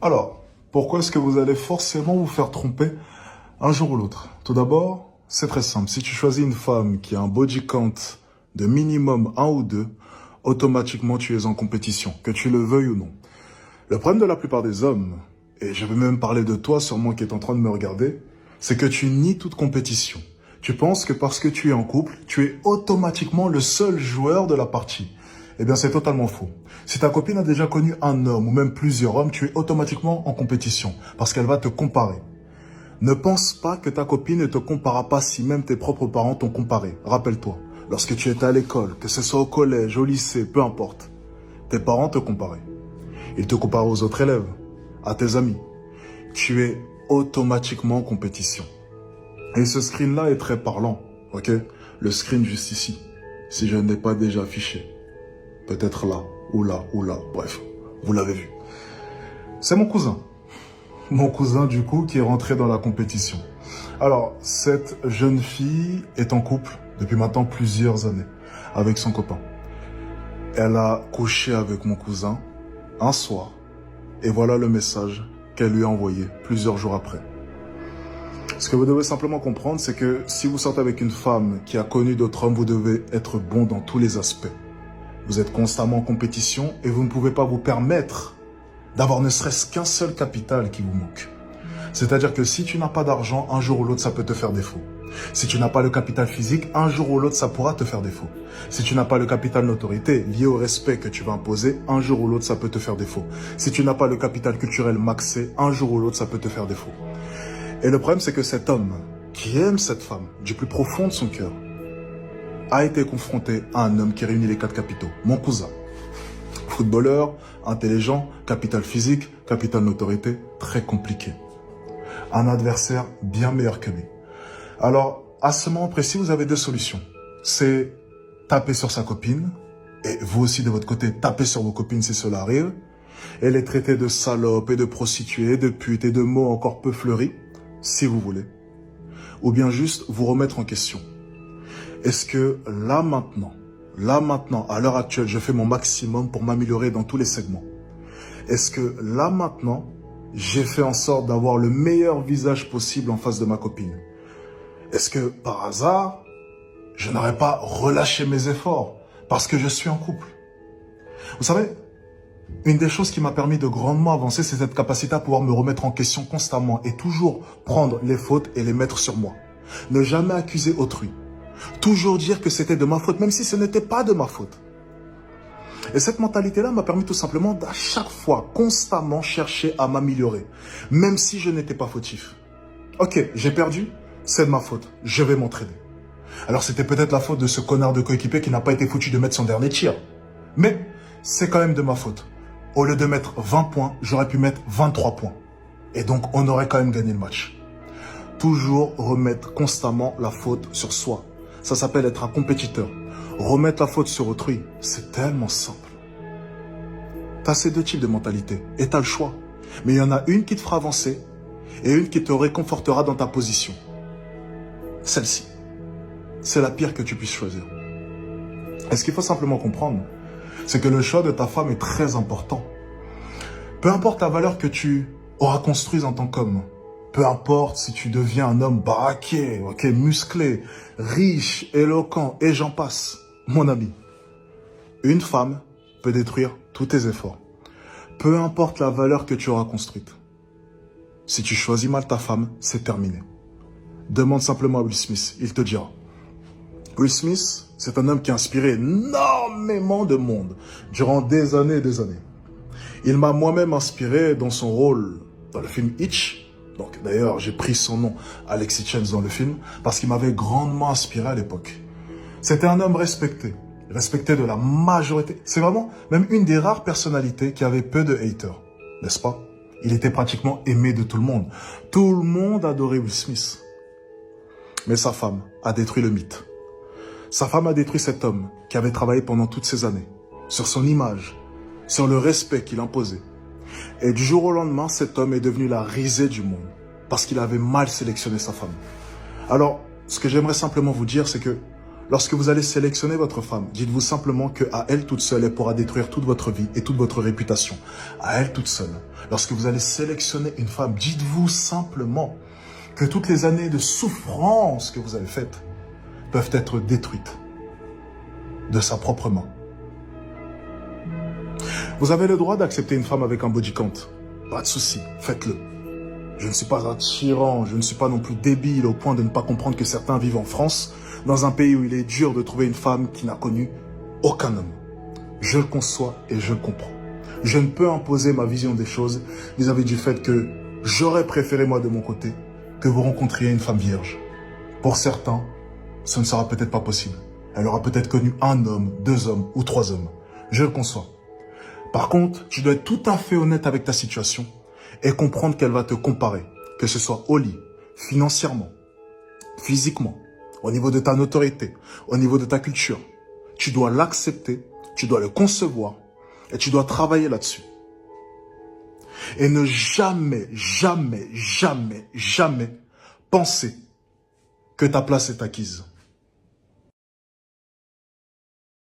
Alors, pourquoi est-ce que vous allez forcément vous faire tromper un jour ou l'autre? Tout d'abord, c'est très simple. Si tu choisis une femme qui a un body count de minimum 1 ou 2, automatiquement tu es en compétition, que tu le veuilles ou non. Le problème de la plupart des hommes, et je vais même parler de toi sûrement qui est en train de me regarder, c'est que tu nies toute compétition. Tu penses que parce que tu es en couple, tu es automatiquement le seul joueur de la partie. Eh bien, c'est totalement faux. Si ta copine a déjà connu un homme ou même plusieurs hommes, tu es automatiquement en compétition parce qu'elle va te comparer. Ne pense pas que ta copine ne te comparera pas si même tes propres parents t'ont comparé. Rappelle-toi, lorsque tu étais à l'école, que ce soit au collège, au lycée, peu importe, tes parents te comparaient. Ils te comparaient aux autres élèves, à tes amis. Tu es automatiquement en compétition. Et ce screen-là est très parlant, ok? Le screen juste ici, si je ne l'ai pas déjà affiché. Peut-être là, ou là, ou là, bref, vous l'avez vu. C'est mon cousin. Mon cousin, du coup, qui est rentré dans la compétition. Alors, cette jeune fille est en couple depuis maintenant plusieurs années avec son copain. Elle a couché avec mon cousin un soir. Et voilà le message qu'elle lui a envoyé plusieurs jours après. Ce que vous devez simplement comprendre, c'est que si vous sortez avec une femme qui a connu d'autres hommes, vous devez être bon dans tous les aspects. Vous êtes constamment en compétition et vous ne pouvez pas vous permettre d'avoir ne serait-ce qu'un seul capital qui vous manque. C'est-à-dire que si tu n'as pas d'argent, un jour ou l'autre, ça peut te faire défaut. Si tu n'as pas le capital physique, un jour ou l'autre, ça pourra te faire défaut. Si tu n'as pas le capital notoriété lié au respect que tu vas imposer, un jour ou l'autre, ça peut te faire défaut. Si tu n'as pas le capital culturel maxé, un jour ou l'autre, ça peut te faire défaut. Et le problème, c'est que cet homme qui aime cette femme du plus profond de son cœur a été confronté à un homme qui réunit les 4 capitaux, mon cousin. Footballeur, intelligent, capital physique, capital notoriété, très compliqué. Un adversaire bien meilleur que lui. Alors, à ce moment précis, vous avez 2 solutions. C'est taper sur sa copine, et vous aussi de votre côté, taper sur vos copines si cela arrive, et les traiter de salopes et de prostituées, de putes et de mots encore peu fleuris, si vous voulez. Ou bien juste vous remettre en question. Est-ce que là maintenant, à l'heure actuelle, je fais mon maximum pour m'améliorer dans tous les segments? Est-ce que là maintenant, j'ai fait en sorte d'avoir le meilleur visage possible en face de ma copine? Est-ce que par hasard, je n'aurais pas relâché mes efforts parce que je suis en couple? Vous savez, une des choses qui m'a permis de grandement avancer, c'est cette capacité à pouvoir me remettre en question constamment et toujours prendre les fautes et les mettre sur moi. Ne jamais accuser autrui. Toujours dire que c'était de ma faute, même si ce n'était pas de ma faute. Et cette mentalité-là m'a permis tout simplement d'à chaque fois, constamment chercher à m'améliorer, même si je n'étais pas fautif. Ok, j'ai perdu, c'est de ma faute, je vais m'entraîner. Alors c'était peut-être la faute de ce connard de coéquipier qui n'a pas été foutu de mettre son dernier tir. Mais c'est quand même de ma faute. Au lieu de mettre 20 points, j'aurais pu mettre 23 points. Et donc on aurait quand même gagné le match. Toujours remettre constamment la faute sur soi. Ça s'appelle être un compétiteur. Remettre la faute sur autrui, c'est tellement simple. Tu as ces 2 types de mentalité et tu as le choix. Mais il y en a une qui te fera avancer et une qui te réconfortera dans ta position. Celle-ci, c'est la pire que tu puisses choisir. Et ce qu'il faut simplement comprendre, c'est que le choix de ta femme est très important. Peu importe la valeur que tu auras construite en tant qu'homme, peu importe si tu deviens un homme baraqué, musclé, riche, éloquent, et j'en passe. Mon ami, une femme peut détruire tous tes efforts. Peu importe la valeur que tu auras construite. Si tu choisis mal ta femme, c'est terminé. Demande simplement à Will Smith, il te dira. Will Smith, c'est un homme qui a inspiré énormément de monde durant des années et des années. Il m'a moi-même inspiré dans son rôle dans le film Hitch. Donc d'ailleurs, j'ai pris son nom, Alexis Chance, dans le film, parce qu'il m'avait grandement inspiré à l'époque. C'était un homme respecté de la majorité. C'est vraiment même une des rares personnalités qui avait peu de haters, n'est-ce pas? Il était pratiquement aimé de tout le monde. Tout le monde adorait Will Smith. Mais sa femme a détruit le mythe. Sa femme a détruit cet homme qui avait travaillé pendant toutes ces années, sur son image, sur le respect qu'il imposait. Et du jour au lendemain, cet homme est devenu la risée du monde, parce qu'il avait mal sélectionné sa femme. Alors, ce que j'aimerais simplement vous dire, c'est que Lorsque vous allez sélectionner votre femme, dites-vous simplement qu'à elle toute seule, elle pourra détruire toute votre vie et toute votre réputation. À elle toute seule. Lorsque vous allez sélectionner une femme, dites-vous simplement que toutes les années de souffrance que vous avez faites peuvent être détruites de sa propre main. Vous avez le droit d'accepter une femme avec un body count. Pas de souci, faites-le. Je ne suis pas un tyran, je ne suis pas non plus débile au point de ne pas comprendre que certains vivent en France, dans un pays où il est dur de trouver une femme qui n'a connu aucun homme. Je le conçois et je le comprends. Je ne peux imposer ma vision des choses vis-à-vis du fait que j'aurais préféré, moi, de mon côté, que vous rencontriez une femme vierge. Pour certains, ce ne sera peut-être pas possible. Elle aura peut-être connu un homme, 2 hommes ou 3 hommes. Je le conçois. Par contre, tu dois être tout à fait honnête avec ta situation et comprendre qu'elle va te comparer, que ce soit au lit, financièrement, physiquement, au niveau de ta notoriété, au niveau de ta culture. Tu dois l'accepter, tu dois le concevoir et tu dois travailler là-dessus. Et ne jamais, jamais, jamais, jamais penser que ta place est acquise.